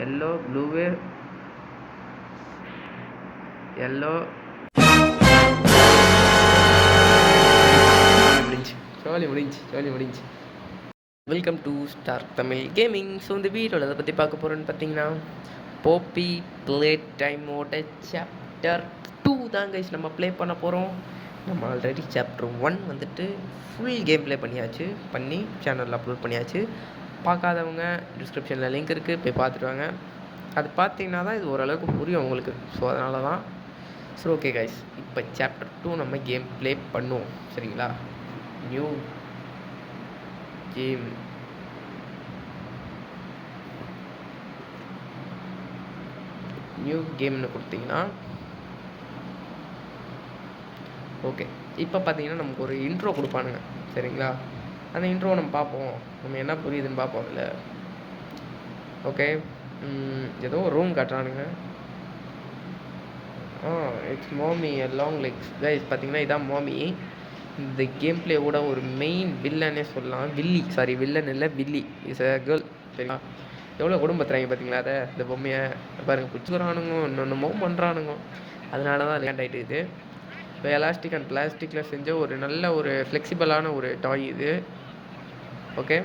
Yellow blue yellow முடிஞ்சு. Welcome to star Tamil gaming. So இந்த வீடியோவில் அதை பற்றி பார்க்க போகிறோன்னு பார்த்தீங்கன்னா போப்பி ப்ளே டைமோட சாப்டர் 2 தான் கைஸ் நம்ம ப்ளே பண்ண போகிறோம். நம்ம ஆல்ரெடி சாப்டர் 1 வந்துட்டு ஃபுல் கேம் ப்ளே பண்ணி சேனலில் அப்லோட் பண்ணியாச்சு. பார்க்காதவங்க டிஸ்கிரிப்ஷனில் லிங்க் இருக்குது, போய் பார்த்துட்டு வாங்க. அது பார்த்தீங்கன்னா தான் இது ஓரளவுக்கு புரியும் உங்களுக்கு. ஸோ அதனால தான். ஸோ ஓகே கைஸ், இப்போ சாப்டர் 2 நம்ம கேம் ப்ளே பண்ணுவோம். சரிங்களா? நியூ கேம்னு கொடுத்தீங்கன்னா ஓகே. இப்போ பார்த்தீங்கன்னா நமக்கு ஒரு இன்ட்ரோ கொடுப்பானுங்க. சரிங்களா? அந்த இன்ட்ரோ நம்ம பார்ப்போம், நம்ம என்ன புரியுதுன்னு பார்ப்போம். இல்லை ஓகே, ஏதோ ஒரு ரூம் காட்டுறானுங்க. இட்ஸ் மாமி லாங் லெக்ஸ் கைஸ். பார்த்தீங்கன்னா இதான் மாமி. இந்த கேம் பிளேவோட ஒரு மெயின் வில்லனே சொல்லலாம். வில்லன் இல்லை, வில்லி இஸ் அ கேர்ள். சரிங்களா? எவ்வளோ குடும்பத்துறாங்க பார்த்தீங்களா? அதை இந்த பொம்மையை பாருங்கள், பிடிச்சிக்கிறானுங்க, இன்னொன்னுமோ பண்ணுறானுங்க. அதனால தான் லேண்ட் ஆகிட்டு இது. இப்போ எலாஸ்டிக் அண்ட் பிளாஸ்டிக்கில் செஞ்ச ஒரு நல்ல ஒரு ஃப்ளெக்சிபிளான ஒரு டாய் இது. ஓகே,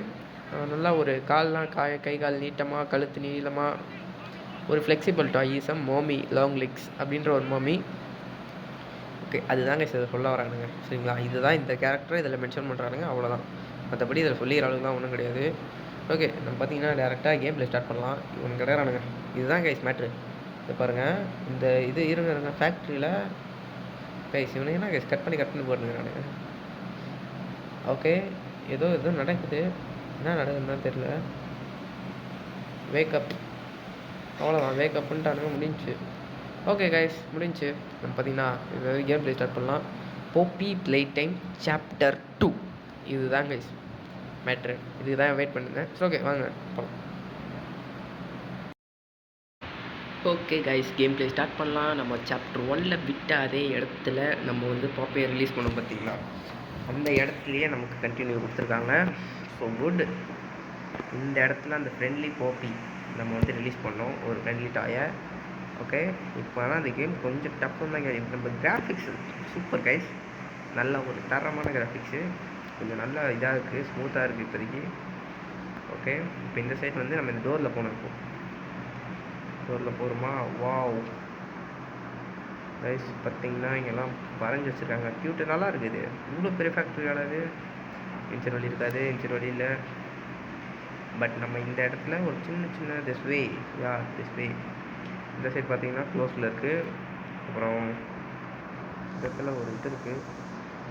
நல்லா ஒரு கால்லாம் கை கால் நீட்டமாக, கழுத்து நீளமாக ஒரு ஃப்ளெக்சிபிள் டாய் இஸ் அ மாமி லாங் லெக்ஸ் அப்படின்ற ஒரு மாமி. ஓகே, அதுதாங்க சார் சொல்ல வரானுங்க. சரிங்களா? இதுதான் இந்த கேரக்டரை இதில் மென்ஷன் பண்ணுறானுங்க, அவ்வளோதான். மற்றபடி இதில் சொல்லிக்கிற அளவுக்கு தான் ஒன்றும் கிடையாது. ஓகே, நம்ம பார்த்தீங்கன்னா டேரெக்டாக கேம் ப்ளே ஸ்டார்ட் பண்ணலாம். இவனு கிடையாதுங்க, இதுதான் கைஸ் மேட்ரு. இதை பாருங்கள், இந்த இது இருங்க ஃபேக்ட்ரியில் கைஸ் இவனுங்க என்ன கைஸ் கட் பண்ணி போடுங்க நானுங்க. ஓகே, ஏதோ நடக்குது, என்ன நடக்குதுன்னு தெரியல. வேக்கப், அவ்வளோதான், வேக்கப்புன்ட்டானுங்க, முடிஞ்சு. ஓகே கைஸ், முடிஞ்சு. நம்ம பார்த்தீங்கன்னா இது கேம் ப்ளே ஸ்டார்ட் பண்ணலாம். போப்பி ப்ளே டைம் சாப்டர் 2 இதுதான் கைஸ் மேட்ரு. இதுதான் வெயிட் பண்ணுங்க. ஸோ ஓகே, வாங்க போகலாம். Okay guys, game play start பண்ணலாம். நம்ம சாப்டர் 1ல் விட்ட அதே இடத்துல நம்ம வந்து பாப்பியை ரிலீஸ் பண்ணோம் பார்த்தீங்களா? அந்த இடத்துலையே நமக்கு கண்டினியூ கொடுத்துருக்காங்க. So good. இந்த இடத்துல அந்த ஃப்ரெண்ட்லி பாப்பி நம்ம வந்து ரிலீஸ் பண்ணோம், ஒரு ஃப்ரெண்ட்லி டாயை. ஓகே, இப்போ ஆனால் அந்த கேம் கொஞ்சம் டஃப்புன்னு தான் கைஸ். நம்ம கிராஃபிக்ஸ் சூப்பர் கைஸ், நல்ல ஒரு தரமான கிராஃபிக்ஸு, கொஞ்சம் நல்லா இதாக இருக்குது, ஸ்மூத்தாக இருக்குது இப்போதைக்கு. ஓகே, இப்போ இந்த சைட் வந்து நம்ம இந்த டோரில் போகணும். இப்போ டோரில் போகிறோமா? வாவ் கைஸ், பார்த்தீங்கன்னா இங்கெல்லாம் வரைஞ்சி வச்சுருக்காங்க, க்யூட்டு, நல்லா இருக்குது. இவ்வளோ பெரிய ஃபேக்ட்ரியோட இது. இன்ஜின் வழி இருக்காது, இன்ஜின் வழியில். பட் நம்ம இந்த இடத்துல ஒரு சின்ன திஸ் வே இந்த சைட் பார்த்தீங்கன்னா க்ளோஸில் இருக்குது. அப்புறம் இந்த இடத்துல ஒரு இது இருக்குது.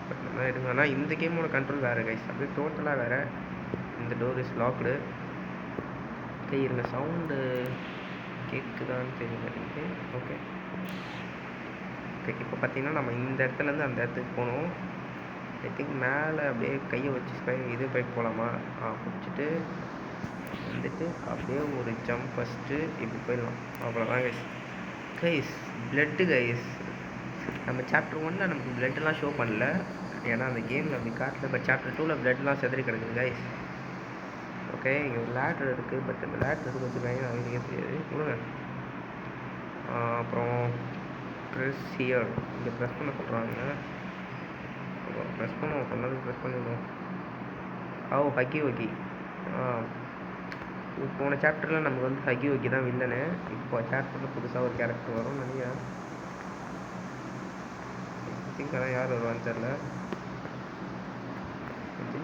பட் நல்லா எடுங்க. ஆனால் இந்த கேமோட கண்ட்ரோல் வேறு கைஸ், அப்படியே டோட்டலாக வேறு. இந்த டோர் இஸ் லாக்டு. இருங்க, சவுண்டு கேட்குதான்னு தெரிய மாட்டேங்குது. ஓகே, இப்போ பார்த்தீங்கன்னா நம்ம இந்த இடத்துலேருந்து அந்த இடத்துக்கு போகணும். ஐ திங்க் மேலே அப்படியே கையை வச்சு இது போய் போகலாமா? பிடிச்சிட்டு வந்துட்டு அப்படியே ஒரு ஜம்ப் ஃபஸ்ட்டு இப்படி போயிடலாம். அவ்வளோதான் கைஸ். ப்ளட்டு கைஸ், நம்ம சாப்டர் 1ல் நமக்கு ப்ளட்டெலாம் ஷோ பண்ணல, ஏன்னா அந்த கேமில் அப்படி காட்டல. பட் சாப்டர் 2ல் ப்ளட்லாம் செதறி கிடக்குது கைஸ். ஓகே, இங்கே ஒரு லேட்ரு இருக்குது. பட் அந்த லேட்ரு எதுக்கு வச்சுருக்காங்க அவங்களுக்கே தெரியாது. கொடுங்க. அப்புறம் ப்ரெஸ் ஹியர், இங்கே ப்ரெஸ் பண்ண சொல்கிறாங்க. ப்ரெஸ் பண்ணுவோம், சொன்னது ப்ரெஸ் பண்ணிவிடுவோம். ஹக்கி ஓகி. போன சாப்டரில் நமக்கு வந்து ஹக்கி ஓகி தான் வில்லனு. இப்போ சாப்டரில் புதுசாக ஒரு கேரக்டர் வரும்னு நினைக்கிறேன். திங்க் அதான் யார் வருவான்னு தெரில.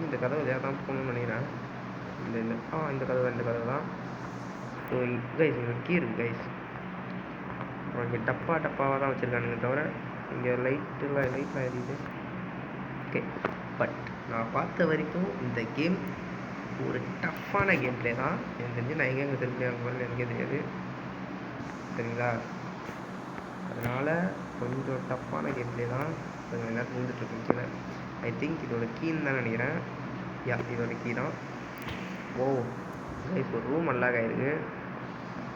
இந்த கதவு வேறு தான் போகணும்னு நினைக்கிறேன். இல்லை இந்த கதவு தான். ஸோ கைஸ், இங்கே கீ இருக்குது கைஸ். அப்புறம் இங்கே டப்பாவாக தான் வச்சுருக்கானுங்க தவிர இங்கே லைட்லாம் எரியுது. ஓகே, பட் நான் பார்த்த வரைக்கும் இந்த கேம் ஒரு டஃப்பான கேம் பிளே தான். எனக்கு தெரிஞ்சு நான் எங்கே திரும்பி எனக்கே தெரியாது. சரிங்களா? அதனால் கொஞ்சம் டஃப்பான கேம் பிளே தான். கொஞ்சம் நேரத்தில் இருந்துட்டுருக்குன்னு ஐ திங்க் இதோட கீன்னு தான் நினைக்கிறேன். இதோட கீ தான். கைஸ், ஒரு ரூம் அல்லாக ஆகிருக்கு.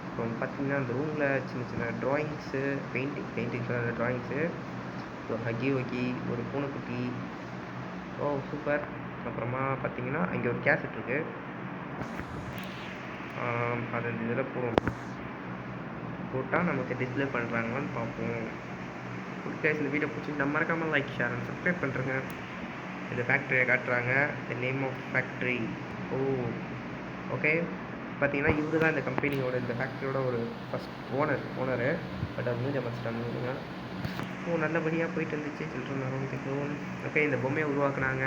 இப்போ பார்த்தீங்கன்னா அந்த ரூமில் சின்ன ட்ராயிங்ஸு, பெயிண்டிங்ஸ் ட்ராயிங்ஸு, ஸோ ஹக்கி ஓக்கி, ஒரு பூனைக்குட்டி. சூப்பர். அப்புறமா பார்த்தீங்கன்னா இங்கே ஒரு கேசட் இருக்குது. அது இந்த இதில் போட்டால் நமக்கு டிஸ்பிளே பண்ணுறாங்களான்னு பார்ப்போம். கைஸ் இந்த வீடியோ பிடிச்சி மறக்காமல் லைக் ஷேர் அண்ட் சப்ஸ்கிரைப் பண்ணுறேங்க. இந்த ஃபேக்ட்ரியை காட்டுறாங்க. The name of factory. Okay பார்த்தீங்கன்னா இவர் தான் இந்த கம்பெனியோட இந்த ஃபேக்ட்ரியோட ஒரு ஃபஸ்ட் ஓனரு. பட் அது மூஞ்ச மறைச்சிட்டாங்க. நல்லபடியாக போயிட்டு இருந்துச்சு. சில்ட்ரன் ஓகே இந்த பொம்மையை உருவாக்குனாங்க.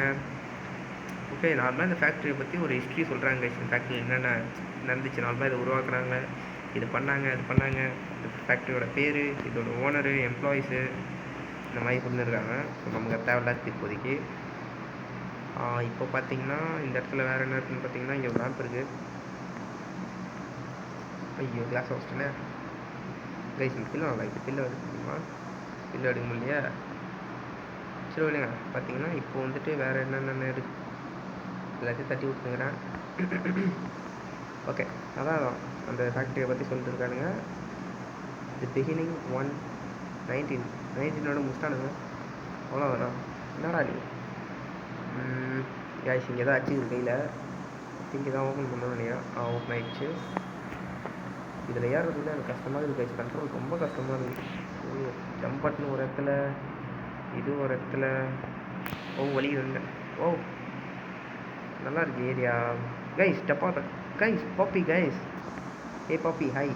ஓகே நார்மலாக இந்த ஃபேக்ட்ரியை பற்றி ஒரு ஹிஸ்ட்ரி சொல்கிறாங்க. இந்த ஃபேக்ட்ரி என்னென்ன நடந்துச்சு, நார்மலாக இதை உருவாக்குனாங்க, இது பண்ணாங்க இந்த ஃபேக்ட்ரியோட பேர், இதோட ஓனரு, எம்ப்ளாயீஸு, இந்த மாதிரி சொல்லியிருக்காங்க. ஸோ நமக்கு தேவையில்லாத இப்போதைக்கு. இப்போ பார்த்தீங்கன்னா இந்த இடத்துல வேறு என்ன இருக்குன்னு பார்த்தீங்கன்னா இங்கே ஒரு லேம்ப் இருக்குது. ஐயோ கிளாஸ் வச்சிட்டேனே கைஸ். இந்த பில்லு நல்லா இது பில்லு எடுக்க முடியுமா? பில்லு எடுக்க முடியலையா? சரி விடுங்க. பார்த்தீங்கன்னா இப்போ வந்துட்டு வேறு என்னென்ன இருக்குது எல்லாத்தையும் தட்டி விட்டுங்கிறேன். ஓகே அதான் அந்த ஃபேக்ட்ரியை பற்றி சொல்லிட்டு இருக்கானுங்க. தி பிகினிங் 1919ஓட முடிச்சிட்டானுங்க. அவ்வளோ வரும் என்னடா நீ கேஷ் இங்கே தான் அடிச்சுக்கிது கையில். இங்கே தான் ஓப்பன் பண்ணணும்னு நினைக்கிறேன். ஓப்பன் ஆகிடுச்சு. இதில் ஏறுறதுல எனக்கு கஷ்டமாக இருக்குது கைஸ். கண்ட்ரோல் ரொம்ப கஷ்டமாக இருக்குது. ஜம்ப் பட்டன் ஒரு இடத்துல, இது ஒரு இடத்துல. வழி இல்லை. நல்லா இருக்குது ஏரியா கைஸ். டப்பா guys poppy guys. A poppy hi.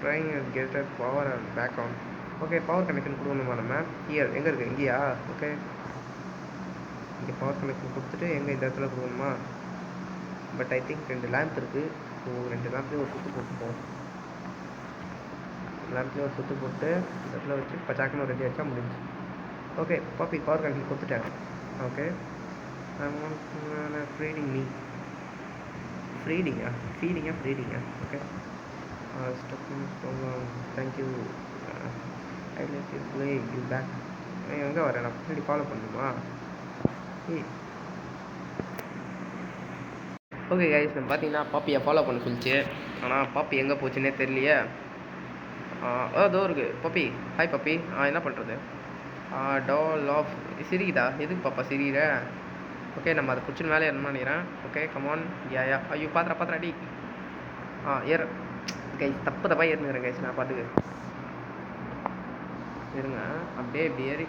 Trying get power and background. Okay power connection கொடுக்கணுமா நம்ம? எங்கே இருக்குது? இங்கேயா? ஓகே இங்கே பவர் கனெக்ஷன் கொடுத்துட்டு எங்கே இந்த இடத்துல கொடுக்கணுமா? பட் ஐ திங்க் 2 லேம்ப் இருக்குது. ஸோ 2 லேம்ப்லேயும் ஒரு சுற்று போட்டுப்போம். லேம்ப்லேயும் ஒரு சுற்று போட்டு இந்த இடத்துல வச்சு பச்சாக்குன்னு ரெடி வச்சா முடிஞ்சு. ஓகே பாப்பி பவர் கனெக்ஷன் கொடுத்துட்டேன். ஓகே ஃப்ரீடிங் மீ ஃபீடிங்கா okay thank you I let you play you back. எங்கே வரேன் நான் பின்னாடி ஃபாலோ பண்ணணுமா? ஓகே கைஸ் பார்த்தீங்கன்னா பாப்பியை ஃபாலோ பண்ண சொல்லிச்சு. ஆனால் பாப்பி எங்கே போச்சுன்னே தெரியலையே. அதோ இருக்குது பாப்பி. Hi Poppy. என்ன பண்ணுறது? டால் ஆஃப் சிரிக்குதா? எதுக்கு பாப்பா சிரிக்கிற? ஓகே நம்ம அதை பிடிச்சின்னு வேலையை என்ன நினைக்கிறேன். Okay come on. யா ஐயோ பாத்திரா அடி. ஏற கைஸ். தப்பாக ஏறுனுக்கிறேன் கைஸ். நான் பாட்டுக்கு இருங்க. அப்படியே இப்படி ஏறி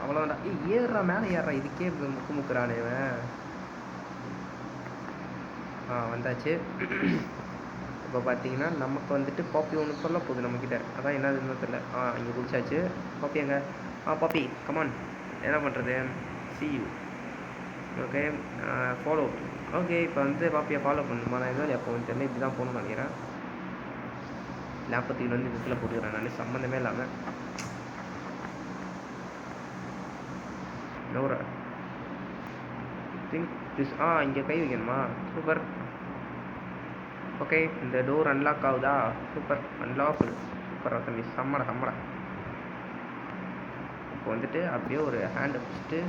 அவ்வளோதான்டா. ஏறுறா மேலே ஏறுறா. இதுக்கே முக்குறானே இவன். வந்தாச்சு. இப்போ பார்த்தீங்கன்னா நமக்கு வந்துட்டு பாப்பி ஒன்று சொல்ல போகுது நம்மக்கிட்ட. அதான் என்னதுன்னு தெரியல. இங்கே குடிச்சாச்சு. பாப்பி எங்க? பாப்பி கமான். என்ன பண்ணுறது? C you. Okay follow. Okay இப்போ வந்து பாப்பியை ஃபாலோ பண்ணணுமா? நான் எதாவது அப்போ தெரியல. இப்படி தான் போகணும்னு நினைக்கிறேன். லேப்பத்துக்கு வந்து இதில் போட்டுக்கிறேன் நான் சம்மந்தமே இல்லாமல். Nora think this. இங்கே கை வைக்கணுமா? சூப்பர். ஓகே இந்த டோர் அன்லாக் ஆகுதா? Super unlock. சூப்பர் தம்பி. சம்மடா. இப்போ வந்துட்டு அப்படியே ஒரு ஹேண்டை பிடிச்சிட்டு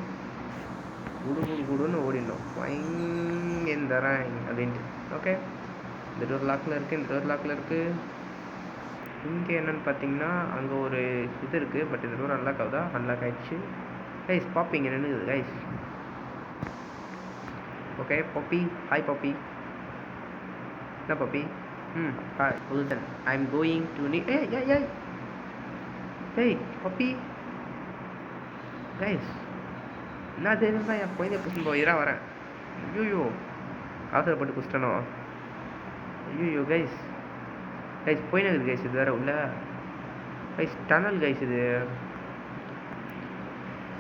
குடுன்னு ஓடிடணும். தரேன் அப்படின்ட்டு. ஓகே இந்த டோர் லாக்கில் இருக்குது. இங்கே என்னென்னு பார்த்தீங்கன்னா அங்கே ஒரு இது இருக்குது. பட் இந்த டோர் அன்லாக் ஆகுதா? அன்லாக் ஆகிடுச்சு கைஸ். பாப்பி இங்கே நின்றுது guys. Okay Poppy. Hi Poppy. என்ன பாப்பி? ஹாய் புல்டன். ஐ எம் கோயிங் டு நீ. ஏய் பாப்பி கைஸ். என்ன தெரியும் தான் என் குழந்தைய பிடிச்சின்னு போயிடா வரேன். ஐயோ அவசரப்பட்டு பிடிச்சிட்டனோ. ஐயோ கைஸ் போயினுக்குது கைஸ். இது வேறு உள்ள கைஸ் டனல் கைஸ். இது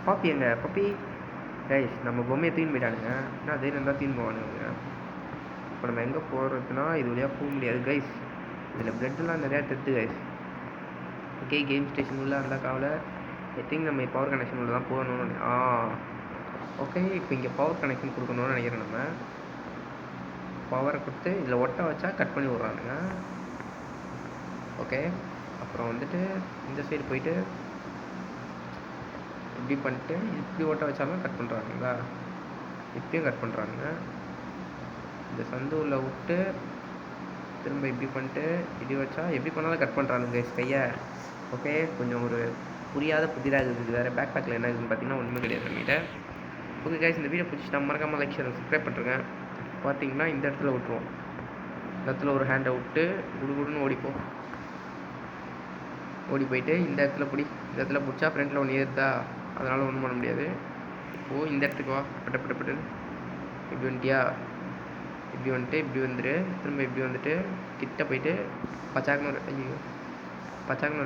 பாப்பி எங்க? பாப்பி கைஸ் நம்ம பொம்மையை தூக்கின்னு போயிட்டானுங்க. என்ன தைரியம் தான் தூக்கின்னு போவானுங்க. இப்போ நம்ம எங்கே போகிறதுனா இது வழியாக போக முடியாது கைஸ். இதில் பிளட்டெல்லாம் நிறையா தெரியுது கைஸ். ஓகே கேம் ஸ்டேஷன் உள்ள அந்த காவலை ஐ திங்க் நம்ம பவர் கனெக்ஷன் உள்ள தான் போகணும்னு. ஓகே இப்போ இங்கே பவர் கனெக்ஷன் கொடுக்கணும்னு நினைக்கிறேன். நம்ம பவரை கொடுத்து இதில் ஒட்ட வச்சா கட் பண்ணி விட்றானுங்க. ஓகே அப்புறம் வந்துட்டு இந்த சைடு போயிட்டு இப்படி பண்ணிட்டு இப்படி ஓட்ட வச்சாலும் கட் பண்ணுறானுங்களா? இப்படியும் கட் பண்ணுறானுங்க. இந்த சந்து உள்ள விட்டு திரும்ப இப்படி பண்ணிட்டு இப்படி வச்சா எப்படி பண்ணாலும் கட் பண்ணுறானுங்க கையை. ஓகே கொஞ்சம் ஒரு புரியாத புதிராக இருக்குது. வேறு பேக் பேக்கில் என்ன இருக்குதுன்னு பார்த்தீங்கன்னா ஒன்றுமே கிடையாது நம்மகிட்ட. ஓகே கைஸ் இந்த வீடியோ பிடிச்சிட்டா மறக்காமல் லைக் ஷேர் சப்ஸ்கிரைப் பண்ணுறேங்க. பார்த்தீங்கன்னா இந்த இடத்துல விட்டுருவோம். இந்த இடத்துல ஒரு ஹேண்டை விட்டு குடுன்னு ஓடி போயிட்டு இந்த இடத்துல இந்த இடத்துல பிடிச்சா ஃப்ரெண்டில் ஒன்று ஏறுதா, அதனால் ஒன்றும் பண்ண முடியாது. ஓ இந்த இடத்துக்கு வா, பட்டு இப்படி வந்துட்டியா, இப்படி வந்துட்டு இப்படி வந்துடு, திரும்ப இப்படி வந்துட்டு கிட்ட போயிட்டு பச்சாக்குன்னு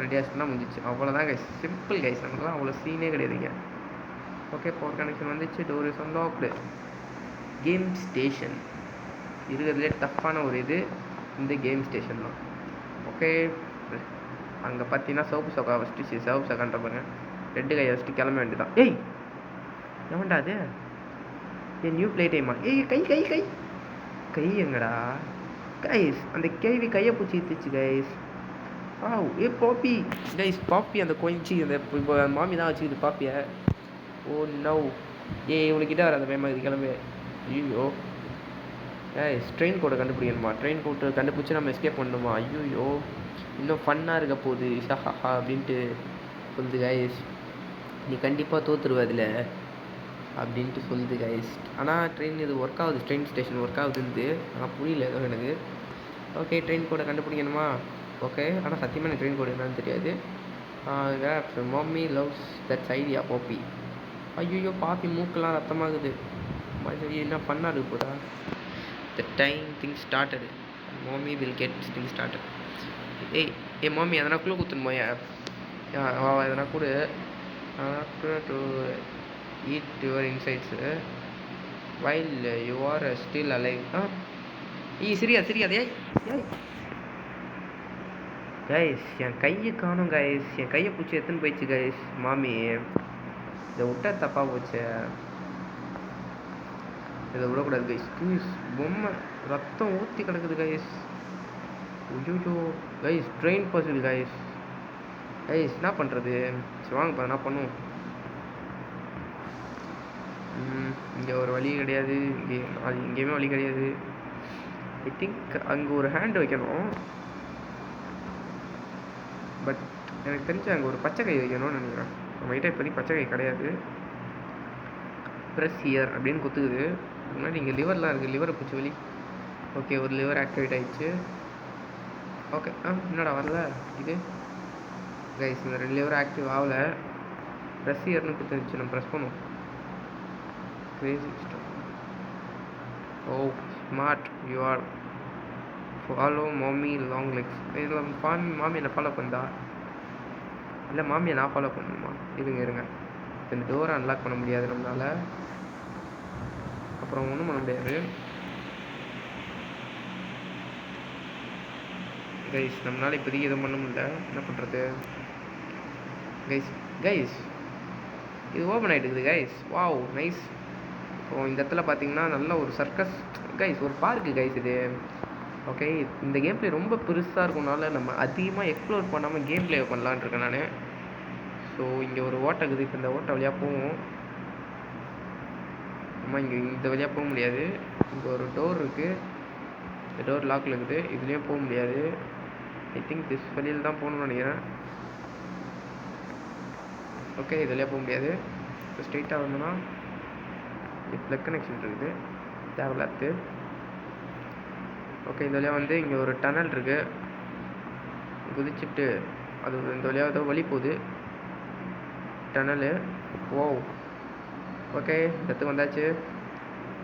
ரெடி ஆச்சுன்னா முடிஞ்சிச்சு. அவ்வளோதான் கைஸ், சிம்பிள் கைஸ். நமக்குலாம் அவ்வளோ சீனே கிடையாதுங்க. ஓகே, பவர் கனெக்ஷன் வந்துச்சு, door is unlocked. Game station இருக்கிறதுலே டஃப்பான ஒரு இது இந்த கேம் ஸ்டேஷன் தான். ஓகே, அங்கே பார்த்தீங்கன்னா சவுப்பு சக்கான்ற பாருங்க, ரெட்டு கையை வச்சுட்டு கிளம்ப வேண்டியதான். ஏய் எவன்டா அது? நியூ பிளே டைமா? ஏய் கை எங்கடா கைஸ்? அந்த கேள்வி கையை பிடிச்சி இத்துச்சு கைஸ். பாப்பி கைஸ், பாப்பி அந்த கொஞ்சி அந்த இப்போ மாமி தான் வச்சுக்குது பாப்பியை. ஓ நவ், இவனுக்கிட்ட வர அந்த வேமா இது கிளம்பு. ஐயோ கைஸ், ட்ரெயின் கோடை கண்டுபிடிக்கணுமா? ட்ரெயின் கோட்டை கண்டுபிடிச்சி நம்ம எஸ்கேப் பண்ணணுமா? ஐயோ இன்னும் ஃபன்னாக இருக்க போகுது ஷஹா அப்படின்ட்டு சொல்லுது கைஸ். நீ கண்டிப்பாக தோற்றுருவ அதில் அப்படின்ட்டு சொல்லுது கைஸ். ஆனால் ட்ரெயின் இது ஒர்க் ஆகுது, ட்ரெயின் ஸ்டேஷன் ஒர்க் ஆகுதுன்னு. ஆனால் புரியல ஏதோ எனக்கு. ஓகே, ட்ரெயின் கோடை கண்டுபிடிக்கணுமா? ஓகே, ஆனால் சத்தியமாக எனக்கு ட்ரெயின் கோடு என்னன்னு தெரியாது. Mummy loves that's idea Poppy. ஐயோ பாப்பி மூக்கெல்லாம் ரத்தமாகுது. என்ன ஃபன்னாக இருக்கு போதா? The time things started, mummy will get things started. ஏய் மம்மி எதனா குழு குத்துன்னு போய எதனா கூட to eat your insides while you are still alive. சரியா அதே கைஸ், என் கையை காணும் கைஸ். என் கையை பிடிச்சி எத்தனை போயிடுச்சு கைஸ். மாமி இதை விட்டா தப்பாக போச்சு, இதை விடக்கூடாது கைஸ். ப்ளீஸ், பொம்மை ரத்தம் ஊற்றி கிடக்குது கைஸ். ஐயோ கைஸ், ட்ரெயின் பசில் கைஸ். என்ன பண்ணுறது? சரி வாங்கப்பா, என்ன பண்ணுவோம். இங்கே ஒரு வழி கிடையாது, எங்கேயுமே வழி கிடையாது. ஐ திங்க் அங்கே ஒரு ஹேண்ட் வைக்கணும், பட் எனக்கு தெரிஞ்சு அங்கே ஒரு பச்சை கை வைக்கணும்னு நினைக்கிறேன். நம்மகிட்ட இப்போதைக்கு பச்சை கை கிடையாது. ப்ரெஸ் ஹியர் அப்படின்னு குத்துக்குது. முன்னாடி இங்கே லிவர்லாம் இருக்குது, லிவரை பிடிச்சி வலி. ஓகே, ஒரு லிவர் ஆக்டிவேட் ஆகிடுச்சு. ஓகே, என்னடா வரல இது கைஸ்? இந்த 2 லிவர் ஆக்டிவ் ஆகலை. ப்ரெஸ் ஹியர்னு குத்துருந்துச்சு, நம்ம ப்ரெஸ் பண்ணுவோம். Crazy system. Oh smart you are. Follow mummy long legs. இதில் மாமி என்னை ஃபாலோ பண்ணுதா? இல்லை மாமியை நான் ஃபாலோ பண்ணணுமா? இருங்க இந்த டோரை அன்லாக் பண்ண முடியாது நம்மளால், அப்புறம் ஒன்றும் பண்ண முடியாது கைஸ். நம்மளால் இப்போதைக்கு எதுவும் பண்ண முடியல, என்ன பண்ணுறது கைஸ்? இது ஓப்பன் ஆகிட்டு இருக்குது கைஸ். Wow nice. இப்போ இந்த இடத்துல பார்த்தீங்கன்னா நல்ல ஒரு சர்க்கஸ் கைஸ், ஒரு பார்க்கு கைஸ் இது. ஓகே, இந்த கேம் பிளே ரொம்ப பெருசாக இருக்கனால நம்ம அதிகமாக எக்ஸ்ப்ளோர் பண்ணாமல் கேம் பிளே பண்ணலான்னு இருக்கேன் நான். ஸோ இங்கே ஒரு ஓட்டை இருக்குது, இப்போ இந்த ஓட்டை வழியாக போவோம். நம்ம இங்கே இந்த வழியாக போக முடியாது. இங்கே ஒரு டோர் இருக்குது, இந்த டோர் லாக்கில் இருக்குது, இதுலேயும் போக முடியாது. ஐ திங்க் திஸ் வழியில் தான் போகணும்னு நினைக்கிறேன். ஓகே, இதுலேயே போக முடியாது. இப்போ ஸ்ட்ரெயிட்டாக வந்தோன்னா ப்ளக் கனெக்ஷன் இருக்குது, தேவையில்லாது. ஓகே, இந்த வழியாக வந்து இங்கே ஒரு டனல் இருக்குது, குதிச்சுட்டு அது இந்த வழியாக ஏதோ வழி போகுது டனலு. ஓ ஓகே, இந்த இடத்துக்கு வந்தாச்சு.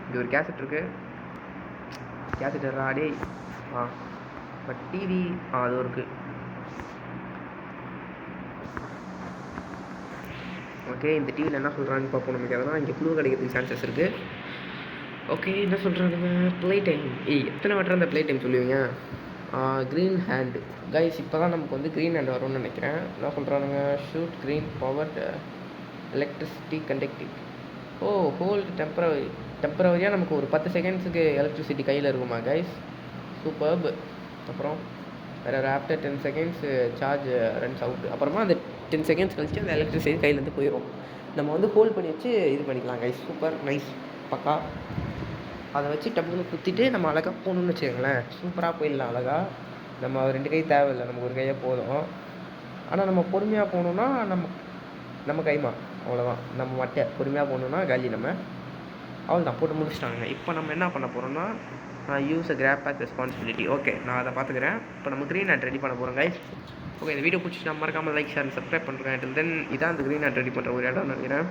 இங்கே ஒரு கேசட் இருக்குது, கேசட் ஆடி. பட் டிவி அது இருக்குது. ஓகே, இந்த டிவியில் என்ன சொல்கிறான்னு பார்ப்போம். நமக்கு அதெல்லாம் இங்கே குழு கிடைக்கிறதுக்கு சான்சஸ் இருக்குது. ஓகே, என்ன சொல்கிறானுங்க? Play time. எத்தனை வாட்டர் அந்த ப்ளே டைம் சொல்லுவீங்க? Green hand guys. இப்போ தான் நமக்கு வந்து க்ரீன் ஹேண்ட் வரும்னு நினைக்கிறேன். என்ன சொல்கிறானுங்க? Shoot green powered electricity conducting. Hold டெம்பரவரியாக நமக்கு ஒரு 10 செகண்ட்ஸுக்கு எலக்ட்ரிசிட்டி கையில் இருக்குமா கைஸ்? சூப்பர்ப். அப்புறம் வேறு after 10 seconds charge runs out. அப்புறமா அந்த 10 செகண்ட்ஸ் கழிச்சு அந்த எலக்ட்ரிசிட்டி கையிலேருந்து போயிடும். நம்ம வந்து ஹோல்ட் பண்ணி வச்சு இது பண்ணிக்கலாம் கைஸ். சூப்பர் நைஸ் பக்கா. அதை வச்சு டப்புன்னு குத்திட்டு நம்ம அழகாக போகணுன்னு வச்சுக்கோங்களேன், சூப்பராக போயிடலாம் அழகாக. நம்ம 2 கை தேவையில்லை, நமக்கு ஒரு கையாக போதும். ஆனால் நம்ம பொறுமையாக போகணுன்னா நம்ம கைமா அவ்வளோதான். நம்ம மட்டை பொறுமையாக போகணுன்னா காலி. நம்ம அவ்வளோதான் போட்டு முடிச்சிட்டாங்க. இப்போ நம்ம என்ன பண்ண போகிறோம்னா use a grab back responsibility. Okay, நான் அதை பார்த்துக்கிறேன். இப்போ நம்ம க்ரீன் ஹேட் ரெடி பண்ண போகிறோம் கைஸ். ஓகே, இந்த வீடியோ பிடிச்சி நான் மறக்காமல் லைக் ஷேர் சப்ஸ்கிரைப் பண்ணுறேன். அண்ட் தென் இதான் அந்த க்ரீன் ஹேட் ரெடி பண்ணுற ஒரு இடம் நினைக்கிறேன்.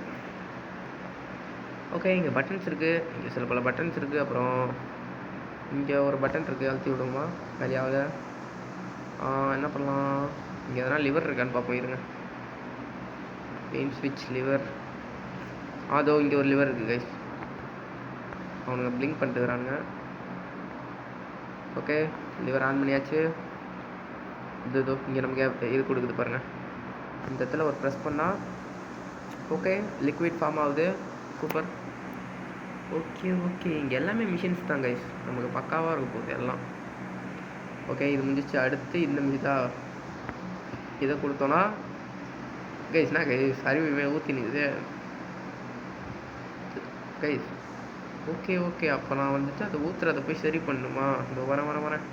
ஓகே, இங்கே பட்டன்ஸ் இருக்குது, இங்கே சில பல பட்டன்ஸ் இருக்குது. அப்புறம் இங்கே ஒரு பட்டன் இருக்குது, அழுத்தி விடுமா வேலையாவது. என்ன பண்ணலாம், இங்கே எதனா லிவர் இருக்கான்னு பார்ப்போம் இருங்க. பெயின் ஸ்விட்ச் லிவர். அதோ இங்கே ஒரு லிவர் இருக்குது கைஸ். அவனுங்க பிளிங்க் பண்ணிட்டு இருக்கிறானுங்க. ஓகே, லிவர் ஆன் பண்ணியாச்சு. இதோ இங்கே நமக்கு இது கொடுக்குது பாருங்கள். இந்த இடத்துல ஒரு ப்ரெஸ் பண்ணால் ஓகே லிக்விட் ஃபார்ம் ஆகுது. சூப்பர். ஓகே ஓகே, இங்கே எல்லாமே மிஷின்ஸ் தான் கைஸ், நமக்கு பக்காவாக இருக்கும் போகுது எல்லாம். ஓகே, இது முடிஞ்சிச்சு. அடுத்து இந்த மிஷிதா இதை கொடுத்தோன்னா கைஸ்னா கைஸ் அறிவுமே ஊற்றி நிற்குது கைஸ். ஓகே ஓகே, அப்போ நான் வந்துட்டு அதை ஊற்றுறதை போய் சரி பண்ணணுமா? இந்த வரேன்.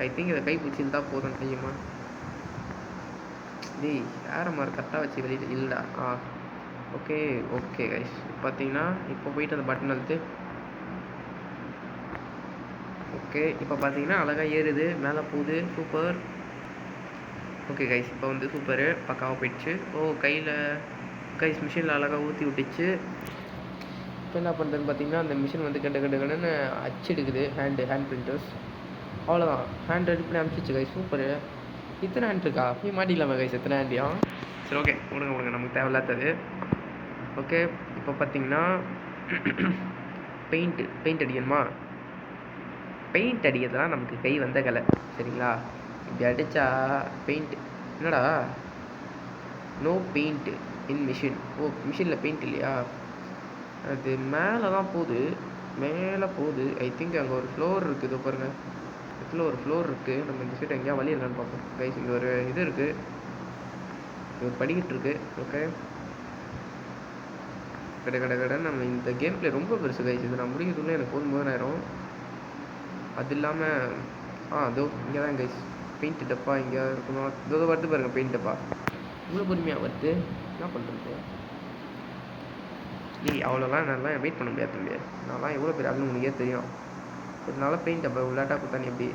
ஐ திங்க் இதை கை பிடிச்சிட்டு தான் போதும் கையுமா. டேய் யார மாதிரி கரெக்டாக வச்சு வெளியிட்டு இல்லைடா. ஓகே ஓகே கைஸ், பார்த்தீங்கன்னா இப்போ போயிட்டு அந்த பட்டன் அழுத்து. ஓகே, இப்போ பார்த்தீங்கன்னா அழகாக ஏறுது, மேலே போகுது. சூப்பர். ஓகே கைஸ், இப்போ வந்து சூப்பரு பக்காவாக போயிடுச்சு. கையில் கைஸ் மிஷினில் அழகாக ஊற்றி விட்டுச்சு. இப்போ என்ன பண்ணுறதுன்னு பார்த்தீங்கன்னா அந்த மிஷின் வந்து கண்டுன்னு அச்செடுக்குது. Hand printers. அவ்வளோதான், ஹேண்ட் ரெடி பண்ணி அனுப்பிச்சிச்சு கைஸ். சூப்பரு. இத்தனை ஹேண்ட் இருக்கா? நீ மாட்டிக்கலாமா கைஸ் எத்தனை ஹேண்டியும்? சரி ஓகே, விடுங்க நமக்கு தேவையில்லாதது. ஓகே, இப்போ பார்த்தீங்கன்னா பெயிண்ட் அடிக்கணுமா? பெயிண்ட் அடிக்கிறதுலாம் நமக்கு கை வந்த கலை சரிங்களா. இப்படி அடித்தா பெயிண்ட் என்னடா நோ பெயிண்ட் இன் மிஷின். மிஷினில் பெயிண்ட் இல்லையா? அது மேலே தான் போகுது, ஐ திங்க் அங்கே ஒரு ஃப்ளோர் இருக்குது. பாருங்கள், இதில் ஒரு ஃப்ளோர் இருக்குது. நம்ம இந்த சைட் எங்கேயா வழி இல்லைன்னு பார்ப்போம் கைஸ். இங்கே ஒரு இது இருக்குது, ஒரு படிக்கிட்டு இருக்குது. ஓகே, கடை நம்ம இந்த கேம் பிளே ரொம்ப பெருசு கைஸ். இது நான் முடிக்கிறதுக்குள்ளே எனக்கு போதும் நேரம். அது இல்லாமல் அதோ இங்கே தான் கைஸ் பெயிண்ட் டப்பா இங்கே இருக்கணும். இதோ வருது பாருங்கள் பெயிண்ட் டப்பா. இவ்வளோ பொறுமையாக வருது, என்ன பண்ணுறது? அவ்வளோலாம் என்னால் வெயிட் பண்ண முடியாது தம்பி. நான்லாம் எவ்வளோ பேர் ஆகணும் உனக்கே தெரியும். இதனால பெயிண்ட் டப்பா விளையாட்டா கொடுத்தா நீ எப்படி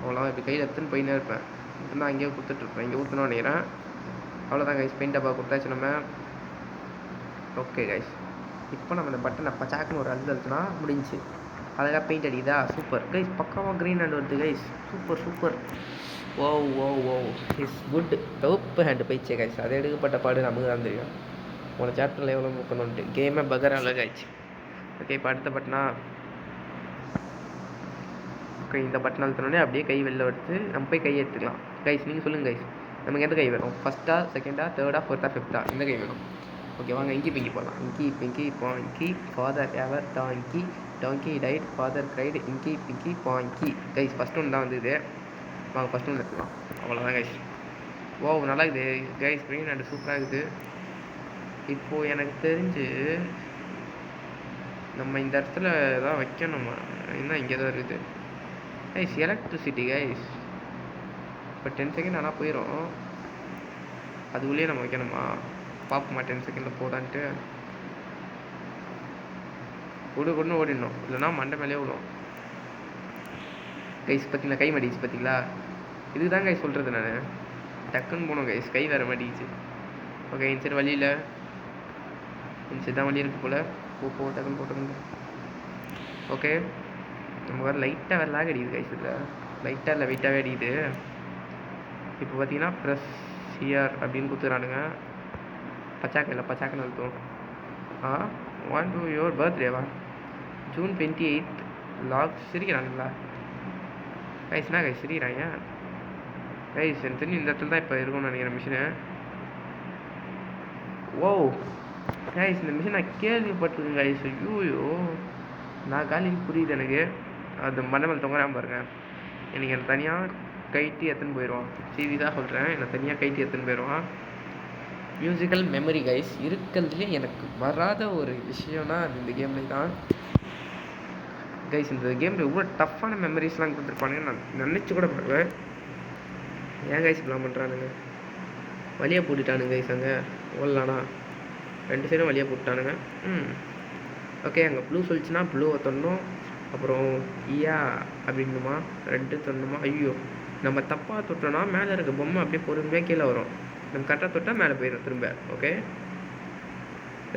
அவ்வளோதான் இப்படி கையில் எடுத்துன்னு போயினே இருப்பேன். இப்படின்னா அங்கேயே கொடுத்துட்ருப்பேன், இங்கே ஊற்றணும்னு நினைக்கிறேன். அவ்வளோதான் கைஸ், பெயிண்ட் டப்பா கொடுத்தாச்சு நம்ம. ஓகே கைஸ், இப்போ நம்ம இந்த பட்டனை பச்சாக்குன்னு ஒரு அழுத்துனா முடிஞ்சு அழகாக பெயிண்ட் அடிக்குதா. சூப்பர் கைஸ், பக்காவாக க்ரீன் ஹேண்ட் வருது guys. Super. Oh is good. டவுப்பு ஹேண்டு போயிடுச்சு கைஸ். அது எடுக்கப்பட்ட பாடு நமக்கு தான் தெரியும். உன சாப்டரில் எவ்வளோ முக்கணுன்ட்டு கேமே பகர் அழகாயிடுச்சு. ஓகே, இப்போ அடுத்த பட்டனா. ஓகே, இந்த பட்டன் அழுத்தினோடனே அப்படியே கை வெளில எடுத்து நம்ம போய் கையை எடுத்துக்கலாம் கைஸ். நீங்கள் சொல்லுங்கள் கைஸ், நமக்கு எந்த கை வேணும்? ஃபஸ்ட்டா, செகண்டா, தேர்டா, ஃபோர்த்தா, ஃபிஃப்த்தா? இந்த கை வேணும். ஓகே வாங்க, இங்கி பிங்கி போடலாம். இங்கி பாங்கி ஃபாதர் எவர் டாங்கி டைட் ஃபாதர் கிரைடு இங்கி பிங்கி பாங்கி. கைஸ் ஃபஸ்ட் ஒன்று தான் வந்தது, வாங்க ஃபஸ்ட் ஒன்று எடுத்துக்கலாம். அவ்வளோதான் கைஸ். நல்லா இருக்குது கைஸ், க்ரீன் ஹேண்டு சூப்பராக இருக்குது. இப்போது எனக்கு தெரிஞ்சு நம்ம இந்த இடத்துல தான் வைக்கணுமா? என்ன இங்கே தான் இருக்குது கைஸ், எலக்ட்ரிசிட்டி கைஸ். இப்போ 10 செகண்ட் ஆனால் போயிடும், அதுக்குள்ளேயே நம்ம வைக்கணுமா? பார்ப்போமா 10 செகண்டில் போதான்ட்டு. கொடுன்னு ஓடிடணும், இல்லைனா மண்டை மேலே விடும் கைஸ். பார்த்தீங்களா கை மாட்டிச்சு பார்த்தீங்களா? இதுதான் கைஸ் சொல்கிறது நான். டக்குன்னு போகணும் கைஸ், கை வேறு மாட்டிச்சு. ஓகே, இந்த சைடு வழியில் இந்த சைடு தான் வழி இருக்குது போல். டக்குன்னு போட்டுக்கோங்க. ஓகே, நம்ம வேறு லைட்டாக வேறு லாக் அடிக்குது கைஸ். இதில் லைட்டாக இல்லை வெயிட்டாகவே அடிக்குது. இப்போ பார்த்தீங்கன்னா ப்ரெஸ் ஹியர் அப்படின்னு கொடுத்துறானுங்க. பச்சாக்குன்னு அழுத்தும். 1 யுவர் பர்த்டேவா? June 28th. லாக் சிரிக்கிறானுங்களா கைஸ்னா? கைஸ் சிரிக்கிறாங்க கைஸ். எனக்கு தெரிஞ்சு இந்த இடத்துல தான் இப்போ இருக்கும்னு நினைக்கிறேன் மிஷினு. கைஸ், இந்த மிஷின் நான் கேள்விப்பட்டிருக்கேன் கைஸ். ஐயோ, நான் காலின்னு புரியுது எனக்கு. அது மண்டமல் தொங்குறாம பாருங்க. எனக்கு தனியாக கைட்டி எடுத்துன்னு போயிடுவான். சீரியஸாக சொல்கிறேன், என்னை தனியாக கைட்டி எடுத்துன்னு போயிடுவான். மியூசிக்கல் மெமரி கைஸ், இருக்கிறதுலே எனக்கு வராத ஒரு விஷயம்னா அது இந்த கேமில் தான் கைஸ். இந்த கேமில் எவ்வளோ டஃப்பான மெமரிஸ்லாம் கொடுத்துருப்பானுங்க நான் நினச்சி கூட பார்க்குவேன். ஏன் கைஸ் இப்படிலாம் பண்ணுறானுங்க? வழியாக போட்டுட்டானுங்க கைஸ். அங்கே ஓடலானா 2 சைடும் வழியாக போட்டானுங்க. ஓகே, அங்கே ப்ளூ சொல்லிச்சுன்னா ப்ளூவை தொண்டணும். அப்புறம் யா அப்படின்னுமா, ரெட்டு தொடணுமா. ஐயோ, நம்ம தப்பாக தொட்டோன்னா மேலே இருக்க பொம்மை அப்படியே பொறுமையாக கீழே வரும். நம்ம கரெக்டாக தொட்டால் மேலே போயிடும் திரும்ப. ஓகே,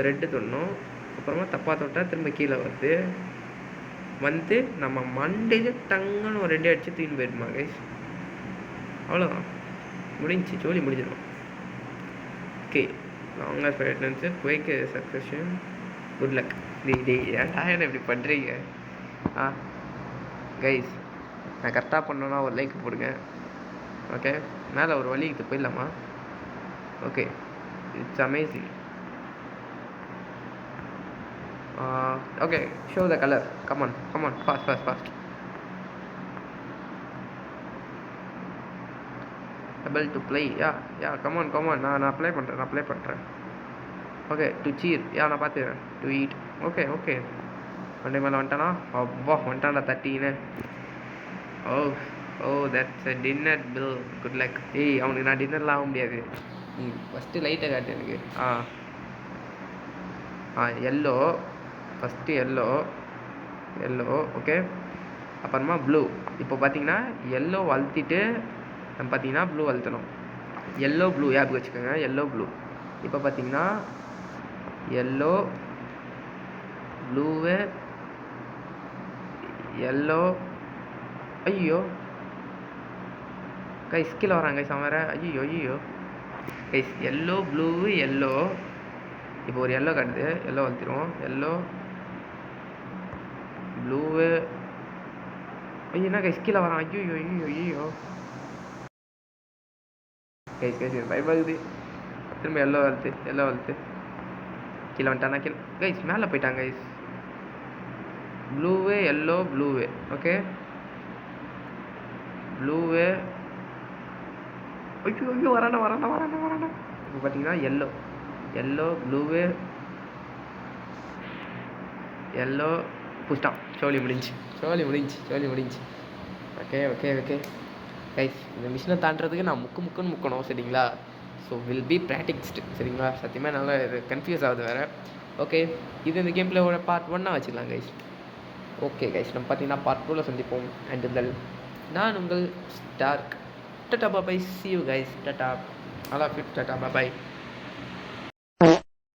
ரெட்டு தொடணும். அப்புறமா தப்பாக தொட்டால் திரும்ப கீழே வருது. வந்து நம்ம மண்டையில் டங்குன்னு ஒரு 2 அடிச்சு தூக்கின்னு போயிடுமா கைஸ். அவ்வளோதான், முடிஞ்சு ஜோலி முடிஞ்சிடும். ஓகே, லாங்கர் ஃபைட்னன்ஸு குயிக் சக்ஸஷன், குட் லக். ஏன்டா என்ன இப்படி பண்ணுறீங்க? கைஸ், நான் கரெக்டாக பண்ணோன்னா ஒரு லைக் போடுங்க. ஓகே, மேலே ஒரு வழிக்கு போயிடலாமா? Okay, it's amazing. Okay, show the colour. Come on fast. able to play. yeah come on நான் அப்ளை பண்ணுறேன். ஓகே, டு சீர். நான் பார்த்துக்கிறேன். To eat. ஓகே வண்டி மேலே வந்துட்டானா? அப்பா வந்துட்டான்டா 13. Oh that's a dinner bill. Good luck. அவனுக்கு நான் டின்னர்லாம் ஆக முடியாது. ஃபஸ்ட்டு லைட்டை காட்டு எனக்கு. Yellow first, yellow. ஓகே, அப்புறமா ப்ளூ. இப்போ பார்த்தீங்கன்னா எல்லோ வளர்த்திட்டு நம்ம பார்த்தீங்கன்னா ப்ளூ வளர்த்தணும். எல்லோ ப்ளூ ஞாபகம் வச்சுக்கோங்க. Yellow blue. இப்போ பார்த்தீங்கன்னா எல்லோ ப்ளூவு எல்லோ. ஐயோ கைஸ், கீழே வராங்க கைஸ். அவன் வேறு. ஐயோ கைஸ், எல்லோ ப்ளூவு எல்லோ. இப்போ ஒரு எல்லோ காட்டுது. எல்லோ வளர்த்திடுவோம். Yellow blue. ஐயோ, என்ன கைஸ் கீழே வரான்? ஐயோ கைஸ் பயமாகுது. திரும்ப எல்லோ வளர்த்து கீழே வந்துட்டானா? கீழே கைஸ் மேலே போயிட்டாங்க guys. Blue yellow blue. Okay, blue. ஐயோ வரானா. இப்போ பார்த்தீங்கன்னா எல்லோ ப்ளூவு எல்லோ புஷ்டான். சோலி முடிஞ்சு. ஓகே கைஸ், இந்த மிஷினை தாண்டறதுக்கு நான் முக்குன்னு முக்கணும். சரிங்களா? So will be practised. சரிங்களா? சத்தியமாக நல்லா இது கன்ஃபியூஸ் ஆகுது வேறு. ஓகே, இது இந்த கேம் பிளேயோட பார்ட் 1 வச்சுக்கலாம் கைஸ். ஓகே கைஸ், நம்ம பார்த்தீங்கன்னா பார்ட் 2ல் சந்திப்போம். அண்ட் நான் உங்கள் Stark. Tata bye. see you guys. Tata. I love you. Tata bye.